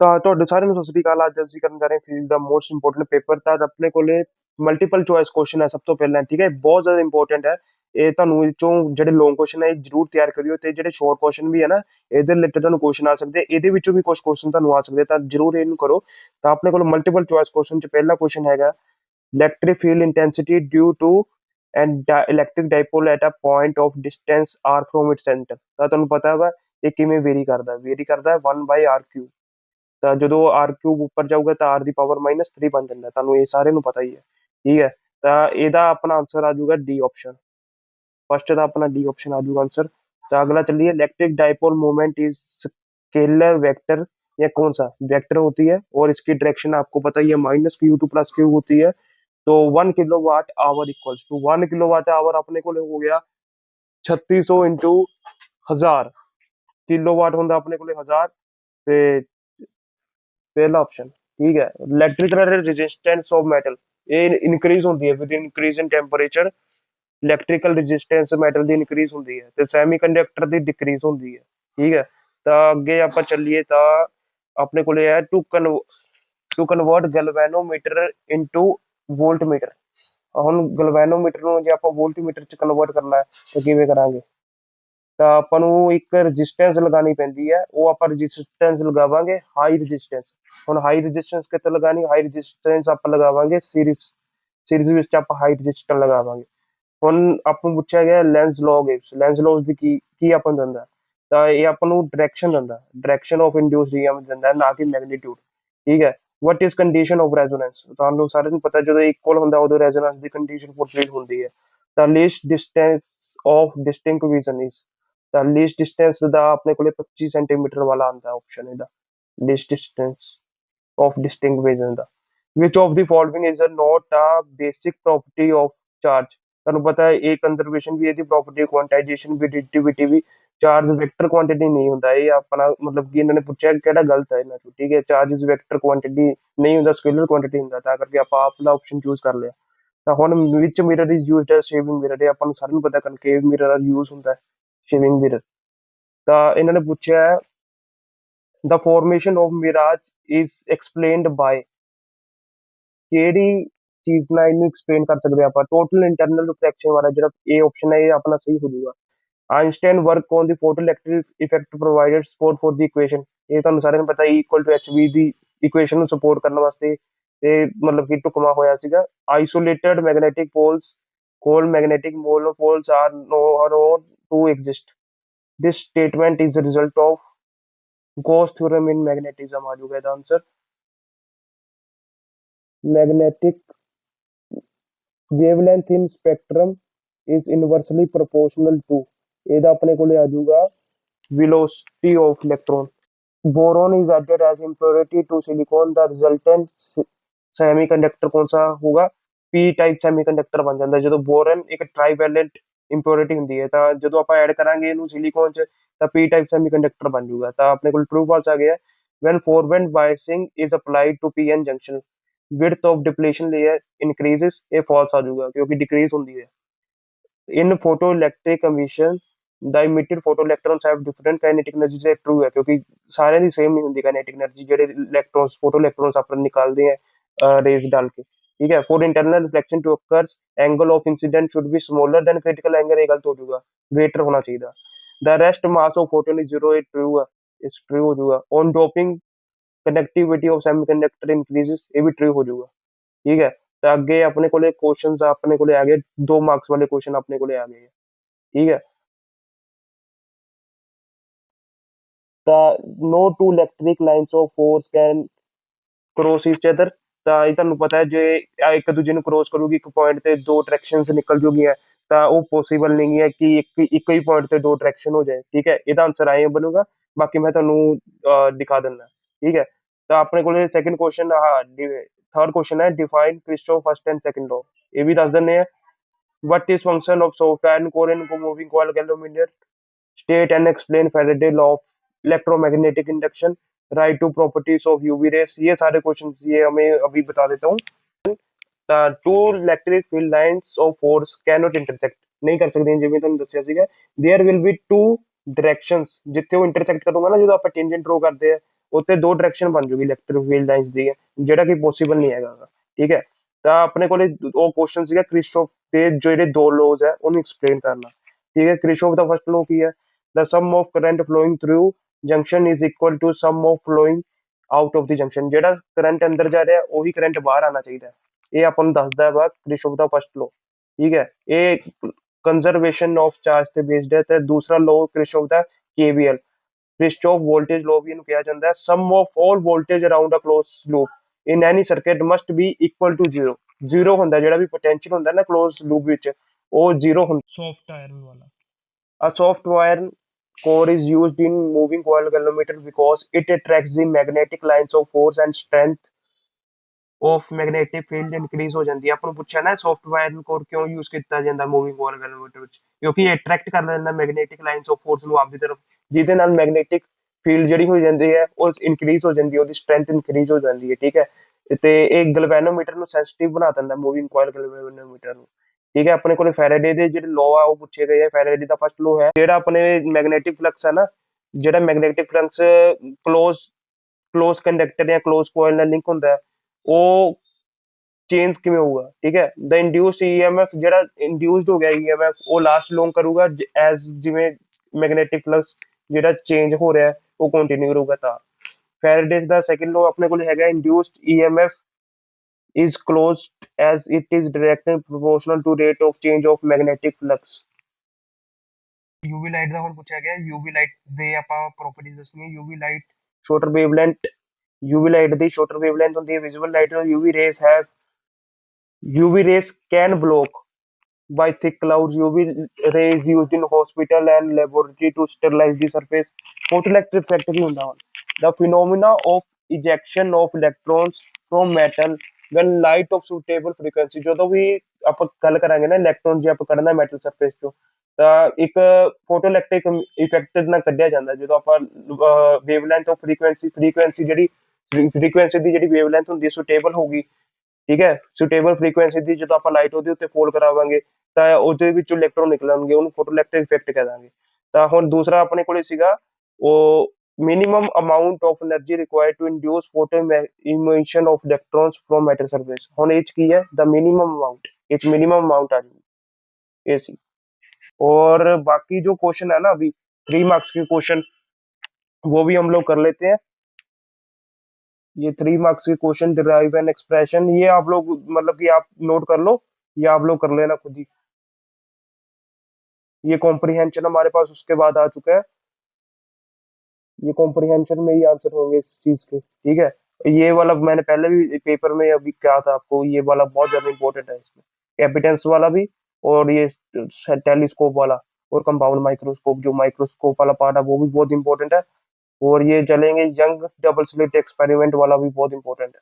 ਤਾਂ ਤੁਹਾਡੇ ਸਾਰਿਆਂ ਨੂੰ ਸਤਿ ਸ੍ਰੀ ਅਕਾਲ। ਅੱਜ ਅਸੀਂ ਕਰਨ ਜਾ ਰਹੇ ਹਾਂ ਫਿਜ਼ਿਕਸ ਦਾ ਮੋਸਟ ਇੰਪੋਰਟੈਂਟ ਪੇਪਰ। ਤਾਂ ਆਪਣੇ ਕੋਲੇ ਮਲਟੀਪਲ ਚੁਆਇਸ ਕੁਐਸਚਨ ਹੈ ਸਭ ਤੋਂ ਪਹਿਲਾਂ, ਠੀਕ ਹੈ, ਬਹੁਤ ਜ਼ਿਆਦਾ ਇੰਪੋਰਟੈਂਟ ਹੈ। ਇਹ ਤੁਹਾਨੂੰ ਇਹ ਚੋਂ ਜਿਹੜੇ ਲੌਂਗ ਕੁਐਸਚਨ ਹੈ ਇਹ ਜ਼ਰੂਰ ਤਿਆਰ ਕਰਿਓ, ਤੇ ਜਿਹੜੇ ਸ਼ਾਰਟ ਕੁਐਸਚਨ ਵੀ ਹੈ ਨਾ, ਇਹਦੇ ਰਿਲੇਟਡ ਤੁਹਾਨੂੰ ਕੁਐਸਚਨ ਆ ਸਕਦੇ, ਇਹਦੇ ਵਿੱਚੋਂ ਵੀ ਕੁਝ ਕੁਐਸਚਨ ਤੁਹਾਨੂੰ ਆ ਸਕਦੇ, ਤਾਂ ਜ਼ਰੂਰ ਇਹਨੂੰ ਕਰੋ। ਤਾਂ ਆਪਣੇ ਕੋਲ ਮਲਟੀਪਲ ਚੁਆਇਸ ਕੁਐਸਚਨ ਚ ਪਹਿਲਾ ਕੁਐਸਚਨ ਹੈਗਾ, electric field intensity due to and electric dipole at a point of distance r from its centre. ਤਾਂ ਤੁਹਾਨੂੰ ਪਤਾ ਵਾ ਇਹ ਕਿਵੇਂ ਵੇਰੀ ਕਰਦਾ ਹੈ 1/r ਕਿਊ। ਤਾਂ ਜਦੋਂ r ਕਿਊਬ ਉੱਪਰ ਜਾਊਗਾ ਤਾਂ r ਦੀ ਪਾਵਰ -3 ਬਣ ਜਾਂਦਾ, ਤੁਹਾਨੂੰ ਇਹ ਸਾਰਿਆਂ ਨੂੰ ਪਤਾ ਹੀ ਹੈ, ਠੀਕ ਹੈ। ਤਾਂ ਇਹਦਾ ਆਪਣਾ ਆਂਸਰ ਆ ਜਾਊਗਾ ਡੀ ਆਪਸ਼ਨ। फर्स्ट था अपना डी ऑप्शन आ जाऊगा आंसर। तो अगला चलिए, electric dipole moment is scalar vector, या कौन सा वेक्टर होती है और इसकी डायरेक्शन आपको पता ही है -q2 + q होती है। तो 1 kWh इक्वल्स टू 1 kWh अपने को हो गया 3600 इंटू 1000 किलोवाट होंगे अपने को 1000। ते पहला ऑप्शन ठीक है। इलेक्ट्रिकल रेजिस्टेंस ऑफ मेटल ये इंक्रीज होती है with increase in temperature. Electrical resistance metal the increase ਹੁੰਦੀ ਹੈ ਤੇ ਸੈਮੀਕੰਡਕਟਰ ਦੀ ਡਿਕਰੀਜ਼ ਹੁੰਦੀ ਹੈ, ਠੀਕ ਹੈ। ਤਾਂ ਅੱਗੇ ਆਪਾਂ ਚੱਲੀਏ ਤਾਂ ਆਪਣੇ ਕੋਲੇ ਹੈ ਟੂ ਕਨਵਰਟ ਗੈਲਵੈਨੋਮੀਟਰ ਇਨਟੂ ਵੋਲਟਮੀਟਰ। ਹੁਣ ਗੈਲਵੈਨੋਮੀਟਰ ਨੂੰ ਜੇ ਆਪਾਂ ਵੋਲਟਮੀਟਰ ਚ ਕਨਵਰਟ ਕਰਨਾ ਹੈ ਤਾਂ ਕਿਵੇਂ ਕਰਾਂਗੇ? ਤਾਂ ਆਪਾਂ ਨੂੰ ਇੱਕ ਰੈਜ਼ਿਸਟੈਂਸ ਲਗਾਉਣੀ ਪੈਂਦੀ ਹੈ, ਉਹ ਆਪਾਂ ਰੈਜ਼ਿਸਟੈਂਸ ਲਗਾਵਾਂਗੇ ਹਾਈ ਰੈਜ਼ਿਸਟੈਂਸ। ਹੁਣ ਹਾਈ ਰੈਜ਼ਿਸਟੈਂਸ ਕਿੱਥੇ ਲਗਾਣੀ? ਹਾਈ ਰੈਜ਼ਿਸਟੈਂਸ ਆਪਾਂ ਲਗਾਵਾਂਗੇ ਸੀਰੀਜ਼ ਵਿੱਚ ਆਪਾਂ ਹਾਈ ਰੈਜ਼ਿਸਟੈਂਸ ਲਗਾਵਾਂਗੇ। ਹੁਣ ਆਪਾਂ ਨੂੰ ਪੁੱਛਿਆ ਗਿਆ ਲੈਂਸ ਲੌ ਦੀ ਕੀ ਆਪਾਂ ਨੂੰ ਦਿੰਦਾ? ਤਾਂ ਇਹ ਆਪਾਂ ਨੂੰ ਡਾਇਰੈਕਸ਼ਨ ਦਿੰਦਾ, ਡਾਇਰੈਕਸ਼ਨ ਆਫ ਇੰਡਿਊਸਡ ਈਐਮਐਫ ਦਿੰਦਾ, ਨਾ ਕਿ ਮੈਗਨੀਟਿਊਡ, ਠੀਕ ਹੈ। What is condition of resonance? ਤੁਹਾਨੂੰ ਸਾਰਿਆਂ ਨੂੰ ਪਤਾ ਜਦੋਂ ਇਕੁਅਲ ਹੁੰਦਾ ਉਦੋਂ ਰੈਜ਼ੋਨੈਂਸ ਦੀ ਕੰਡੀਸ਼ਨ ਫੁਲਫਿਲ ਹੁੰਦੀ ਹੈ। ਤਾਂ least distance of distinct vision is, ਤਾਂ ਲੀਸਟ ਡਿਸਟੈਂਸ ਦਾ ਆਪਣੇ ਕੋਲੇ 25 ਸੈਂਟੀਮੀਟਰ ਵਾਲਾ ਆਉਂਦਾ ਆਪਸ਼ਨ ਇਹਦਾ, least distance of distinct vision ਦਾ। Which of the following is not a basic property of charge? ਤੁਹਾਨੂੰ ਪਤਾ ਹੈ ਇਹ ਕੰਜ਼ਰਵੇਸ਼ਨ ਵੀ ਇਹਦੀ ਪ੍ਰੋਪਰਟੀ, ਕੁਆਂਟਾਈਜੇਸ਼ਨ ਵੀ, ਐਡਿਟਿਵਿਟੀ ਵੀ। ਚਾਰਜ ਵੈਕਟਰ ਕੁਆਂਟੀਟੀ ਨਹੀਂ ਹੁੰਦਾ, ਇਹ ਆਪਣਾ ਮਤਲਬ ਕਿ ਇਹਨਾਂ ਨੇ ਪੁੱਛਿਆ ਕਿਹੜਾ ਗਲਤ ਹੈ ਇਹਨਾਂ ਚੋਂ, ਠੀਕ ਹੈ। ਚਾਰਜ ਵੈਕਟਰ ਕੁਆਂਟੀਟੀ ਨਹੀਂ ਹੁੰਦਾ, ਸਕੇਲਰ ਕੁਆਂਟੀਟੀ ਹੁੰਦਾ, ਤਾਂ ਕਰਕੇ ਆਪਾਂ ਆਪਣਾ ਆਪਸ਼ਨ ਚੂਜ਼ ਕਰ ਲਿਆ। ਤਾਂ ਹੁਣ ਵਿਚ mirror is used as shaving mirror, ਇਹ ਆਪਾਂ ਨੂੰ ਸਾਰਿਆਂ ਨੂੰ ਪਤਾ ਕਨਕੇਵ ਮਿਰਰ ਦਾ ਯੂਜ਼ ਹੁੰਦਾ ਹੈ, ਸ਼ੇਵਿੰਗ ਮਿਰਰ। ਤਾਂ ਇਹਨਾਂ ਨੇ ਪੁੱਛਿਆ ਹੈ the formation of mirage is explained by, ਕਿਹੜੀ ਚੀਜ਼ ਨਾਲ ਇਹਨੂੰ ਐਕਸਪਲੇਨ ਕਰ ਸਕਦੇ ਆਪਾਂ? ਟੋਟਲ ਇੰਟਰਨਲ ਰਿਫਲੈਕਸ਼ਨ ਵਾਲਾ ਜਿਹੜਾ ਇਹ ਆਪਸ਼ਨ ਹੈ ਇਹ ਆਪਣਾ ਸਹੀ ਹੋ ਜਾਊਗਾ। Einstein work on the photo electric effect provided support for the equation, ਇਹ ਤੁਹਾਨੂੰ ਸਾਰਿਆਂ ਨੂੰ ਪਤਾ E = hv ਦੀ ਇਕੁਏਸ਼ਨ ਨੂੰ ਸਪੋਰਟ ਕਰਨ ਵਾਸਤੇ ਇਹ ਮਤਲਬ ਕਿ ਢੁਕਵਾਂ ਹੋਇਆ ਸੀਗਾ। ਆਈਸੋਲੇਟਡ ਮੈਗਨੈਟਿਕ ਪੋਲਸ ਕੋਲ magnetic monopoles are known to exist, this statement is result of Gauss theorem in magnetism ਆ ਜਾਊਗਾ ਇਹਦਾ answer. Magnetic wavelength in spectrum is inversely proportional to, ਇਹਦਾ ਆਪਣੇ ਕੋਲੇ ਆ ਜਾਊਗਾ velocity of electron। Boron is added as impurity to silicon, the resultant semiconductor कौन सा होगा? p टाइप semiconductor ਬਣ ਜਾਂਦਾ ਜਦੋਂ ਬੋਰਨ ਇੱਕ ਟ੍ਰਾਈਵੈਲੈਂਟ impurity ਹੁੰਦੀ ਹੈ। ਤਾਂ ਜਦੋਂ ਆਪਾਂ ਐਡ ਕਰਾਂਗੇ ਇਹਨੂੰ ਸਿਲੀਕਨ ਚ ਤਾਂ p टाइप semiconductor ਬਣ ਜਾਊਗਾ। ਤਾਂ ਆਪਣੇ ਕੋਲ ਟਰੂ ਫਾਲਸ ਆ ਗਿਆ। when forward biasing is applied to pn junction, width of depletion layer increases, ਇਹ false ਆ ਜਾਊਗਾ ਕਿਉਂਕਿ decrease ਹੁੰਦੀ ਹੈ। in photoelectric emission the emitted photoelectrons have different kinetic energy, ਇਹ true ਹੈ ਕਿਉਂਕਿ ਸਾਰਿਆਂ ਦੀ ਸੇਮ ਨਹੀਂ ਹੁੰਦੀ kinetic energy, ਜਿਹੜੇ ਇਲੈਕਟ੍ਰੋਨਸ ਫੋਟੋ ਇਲੈਕਟ੍ਰੋਨਸ ਆਪਾਂ ਨਿਕਾਲਦੇ ਆ ਰੇਜ਼ डाल के, ठीक है। for internal reflection to occurs angle of incident should be smaller than critical angle, ਇਹ ਗਲਤ ਹੋ ਜਾਊਗਾ, greater ਹੋਣਾ ਚਾਹੀਦਾ। the rest mass of photon is zero, ਇਹ true ਹੈ, ਇਸ true ਹੋ ਜਾਊਗਾ। on doping conductivity of semiconductor increases, ਇਹ ਵੀ true ਹੋ ਜਾਊਗਾ, ਠੀਕ ਹੈ। ਤਾਂ ਅੱਗੇ ਆਪਣੇ ਕੋਲੇ ਕੁਐਸਚਨਸ ਆਪਣੇ ਕੋਲੇ ਆ ਗਏ 2 ਮਾਰਕਸ ਵਾਲੇ ਕੁਐਸਚਨ ਆਪਣੇ ਕੋਲੇ ਆ ਗਏ, ਠੀਕ ਹੈ। ਤਾਂ no two electric lines of force can cross each other, ਤਾਂ ਇਹ ਤੁਹਾਨੂੰ ਪਤਾ ਹੈ ਜੇ ਇੱਕ ਦੂਜੇ ਨੂੰ ਕ੍ਰੋਸ ਕਰੂਗੀ ਇੱਕ ਪੁਆਇੰਟ ਤੇ 2 ਡਾਇਰੈਕਸ਼ਨਸ ਨਿਕਲ ਜੂਗੀਆਂ, ਤਾਂ ਉਹ ਪੋਸੀਬਲ ਨਹੀਂ ਹੈ ਕਿ ਇੱਕ ਹੀ ਪੁਆਇੰਟ ਤੇ 2 ਡਾਇਰੈਕਸ਼ਨ ਹੋ ਜਾਏ, ਠੀਕ ਹੈ। ਇਹਦਾ ਆਂਸਰ ਆਏ ਬਣੂਗਾ, ਬਾਕੀ ਮੈਂ ਤੁਹਾਨੂੰ ਦਿਖਾ ਦਿੰਦਾ, ਠੀਕ ਹੈ। ਤਾਂ ਆਪਣੇ ਕੋਲੇ ਸੈਕੰਡ ਕੁਐਸਚਨ ਥਰਡ ਕੁਐਸਚਨ ਹੈ define Kirchhoff first and second law, ਇਹ ਵੀ ਦੱਸ ਦਿੰਦੇ ਆ। what is function of soft iron core in moving coil galvanometer, state and explain Faraday law of electromagnetic induction, write two properties of UV rays, ये सारे question ये हमें अभी बता देता हूँ। Two electric field lines of force cannot intersect, नहीं कर सकते जिਵੇਂ ਤੁਹਾਨੂੰ ਦੱਸਿਆ ਸੀਗਾ। There will be two directions, ਜਿੱਥੇ ਉਹ ਇੰਟਰਸੈਕਟ ਕਰੂਗਾ ਨਾ ਜਦੋਂ ਆਪਾਂ ਟੈਂਜੈਂਟ ਡਰਾ ਕਰਦੇ ਆ ਉੱਤੇ ਦੋ ਡਾਇਰੈਕਸ਼ਨ ਬਣ ਜੂਗੀ ਇਲੈਕਟ੍ਰਿਕ ਫੀਲਡ ਲਾਈਨਸ ਦੀ, ਜਿਹੜਾ ਕਿ ਪੋਸੀਬਲ ਨਹੀਂ ਹੈਗਾ ਗਾ, ਠੀਕ ਹੈ। ਤਾਂ ਆਪਣੇ ਕੋਲੇ ਉਹ ਕੁਐਸਚਨ ਸੀਗਾ ਕ੍ਰਿਸਚੋਫ ਦੇ ਜਿਹੜੇ ਦੋ ਲੋਜ਼ ਹੈ ਉਹਨੂੰ ਐਕਸਪਲੇਨ ਕਰਨਾ, ਠੀਕ ਹੈ। ਕ੍ਰਿਸਚੋਫ ਦਾ ਫਸਟ ਲੋ ਕੀ ਹੈ? the sum of current flowing through junction is equal to sum of flowing out of the junction। ਜਿਹੜਾ ਕਰੰਟ ਅੰਦਰ ਜਾ ਰਿਹਾ ਉਹੀ ਕਰੰਟ ਬਾਹਰ ਆਣਾ ਚਾਹੀਦਾ ਹੈ। ਇਹ ਆਪਾਂ ਨੂੰ ਦੱਸਦਾ ਵਾ ਕ੍ਰਿਸਚੋਫ ਦਾ ਫਸਟ ਲੋ, ਠੀਕ ਹੈ। ਇਹ ਕੰਜ਼ਰਵੇਸ਼ਨ ਆਫ ਚਾਰਜ ਤੇ ਬੇਸਡ ਹੈ। ਤੇ ਦੂਸਰਾ ਲੋ ਕ੍ਰਿਸਚੋਫ ਦਾ KVL, ਕ੍ਰਿਸਚੋਫ ਵੋਲਟੇਜ ਲੋ ਵੀ ਇਹਨੂੰ ਕਿਹਾ ਜਾਂਦਾ ਹੈ। Sum of all voltage around a close loop in any circuit must be equal to zero. Zero ਹੁੰਦਾ, ਜਿਹੜਾ ਵੀ ਪੋਟੈਂਸ਼ੀਅਲ ਹੁੰਦਾ ਨਾ ਕਲੋਜ਼ ਲੂਪ ਵਿੱਚ, ਉਹ ਜ਼ੀਰੋ ਹੁੰਦਾ। ਸੌਫਟ ਆਇਰਨ ਵਾਲਾ, a soft wire core is used in moving coil galvanometer because it attracts the magnetic lines of force and strength of magnetic field increase ਹੋ ਜਾਂਦੀ ਹੈ। ਆਪਾਂ ਨੂੰ ਪੁੱਛਿਆ ਨਾ soft wire core ਕਿਉਂ use ਕੀਤਾ ਜਾਂਦਾ moving coil galvanometer ਵਿੱਚ, ਕਿਉਂਕਿ ਇਹ attract ਕਰ ਲੈਂਦਾ magnetic lines of force ਨੂੰ ਆਪਦੀ ਤਰਫ, ਜਿਹਦੇ ਨਾਲ magnetic field ਜਿਹੜੀ ਹੋ ਜਾਂਦੀ ਹੈ ਉਹ increase ਹੋ ਜਾਂਦੀ ਹੈ, ਉਹਦੀ strength increase ਹੋ ਜਾਂਦੀ ਹੈ, ਠੀਕ ਹੈ। ਤੇ ਇਹ ਗਲਵੈਨੋਮੀਟਰ ਨੂੰ sensitive ਬਣਾ ਦਿੰਦਾ moving coil galvanometer ਨੂੰ, ਠੀਕ ਹੈ। ਆਪਣੇ ਕੋਲ ਫੈਰਾਡੇ ਦੇ ਜਿਹੜੇ ਲੋ ਆ ਉਹ ਪੁੱਛੇ ਗਏ ਆ। ਫੈਰਾਡੇ ਦਾ ਫਸਟ ਲੋ ਹੈ ਜਿਹੜਾ ਆਪਣੇ ਮੈਗਨੈਟਿਕ ਫਲਕਸ ਹੈ ਨਾ, ਜਿਹੜਾ ਮੈਗਨੈਟਿਕ ਫਲਕਸ ਕਲੋਜ਼ ਕੰਡਕਟਰ ਜਾਂ ਕਲੋਜ਼ ਕੋਇਲ ਨਾਲ ਲਿੰਕ ਹੁੰਦਾ ਹੈ, ਉਹ ਚੇਂਜ ਕਿਵੇਂ ਹੋਊਗਾ, ਠੀਕ ਹੈ। ਦਾ ਇੰਡਿਊਸਡ EMF, ਜਿਹੜਾ ਇੰਡਿਊਸਡ ਹੋ ਗਿਆ EMF, ਉਹ ਲਾਸਟ ਲੋਂਗ ਕਰੂਗਾ ਐਜ਼ ਜਿਵੇਂ ਮੈਗਨੈਟਿਕ ਫਲਕਸ ਜਿਹੜਾ ਚੇਂਜ ਹੋ ਰਿਹਾ ਉਹ ਕੰਟੀਨਿਊ ਰਹੂਗਾ। ਤਾਂ ਫੈਰਾਡੇ ਦਾ ਸੈਕੰਡ ਲੋ ਆਪਣੇ ਕੋਲ ਹੈਗਾ induced EMF is closed as it is directly proportional to rate of change of magnetic flux। UV light ਦਾ ਹੁਣ ਪੁੱਛਿਆ ਗਿਆ। UV ਲਾਈਟ ਦੇ ਆਪਾਂ ਪ੍ਰੋਪਰਟੀਜ਼ ਦੱਸਣੀਆਂ। UV light shorter wavelength, UV light ਦੀ ਸ਼ਾਰਟਰ ਵੇਵਲੈਂਥ ਹੁੰਦੀ ਹੈ। Visible light UV rays have UV rays can block by thick clouds। UV rays used in hospital and laboratory to sterilize the surface। photoelectric effect ਕੀ ਹੁੰਦਾ? the phenomena of ejection of electrons from metal when light of suitable frequency। ਜਦੋਂ ਵੀ ਆਪਾਂ ਗੱਲ ਕਰਾਂਗੇ ਨਾ electron ਜੇ ਆਪਾਂ ਕੱਢਣਾ metal surface ਤੋਂ, ਤਾਂ ਇੱਕ ਫੋਟੋਇਲੈਕਟ੍ਰਿਕ ਇਫੈਕਟ ਨਾਲ ਕੱਢਿਆ ਜਾਂਦਾ। ਜਦੋਂ ਆਪਾਂ ਵੇਵਲੈਂਥ ਆਫ ਫ੍ਰੀਕੁਐਂਸੀ ਜਿਹੜੀ ਫ੍ਰੀਕੁਐਂਸੀ ਦੀ ਜਿਹੜੀ ਵੇਵਲੈਂਥ ਹੁੰਦੀ ਹੈ ਸੁਟੇਬਲ ਹੋਊਗੀ, ਠੀਕ ਹੈ। ਸੁਟੇਬਲ ਫ੍ਰੀਕੁਐਂਸੀ ਦੀ ਜਦੋਂ ਆਪਾਂ ਲਾਈਟ ਉਹਦੇ ਉੱਤੇ ਫੋਲ ਕਰਾਵਾਂਗੇ ਤਾਂ ਉਹਦੇ ਵਿੱਚੋਂ ਇਲੈਕਟ੍ਰੋਨ ਨਿਕਲਣਗੇ, ਉਹਨੂੰ ਫੋਟੋਇਲੈਕਟ੍ਰਿਕ ਇਫੈਕਟ ਕਹਿ ਦਾਂਗੇ। ਤਾਂ ਹੁਣ ਦੂਸਰਾ ਆਪਣੇ ਕੋਲੇ ਸੀਗਾ ਉਹ minimum amount of energy required to induce photo emission of electrons from metal surface। ਹੁਣ ਇਹ 'ਚ ਕੀ ਹੈ? the minimum amount, ਇਹ 'ਚ minimum amount आ जाएगी, ये सी। और बाकी जो क्वेश्चन है ना अभी 3 मार्क्स के क्वेश्चन, वो भी हम लोग कर लेते हैं। ये 3 मार्क्स के क्वेश्चन, डिराइव एन एक्सप्रेशन, ये आप लोग मतलब कि आप नोट कर लो या आप लोग कर लेना खुद ही। ये कॉम्प्रिहेंशन हमारे पास उसके बाद आ चुका है, ये कॉम्प्रिहेंशन में ही आंसर होंगे इस चीज के, ठीक है। ये वाला मैंने पहले भी पेपर में अभी कहा था आपको, ये वाला बहुत ज्यादा इंपॉर्टेंट है इसमें, कैपिटेंस वाला भी और ये टेलीस्कोप वाला और कंपाउंड माइक्रोस्कोप, जो माइक्रोस्कोप वाला पार्ट है वो भी बहुत इंपॉर्टेंट है। और ये चलेंगे यंग डबल स्लिट एक्सपेरिमेंट वाला भी बहुत इंपॉर्टेंट है।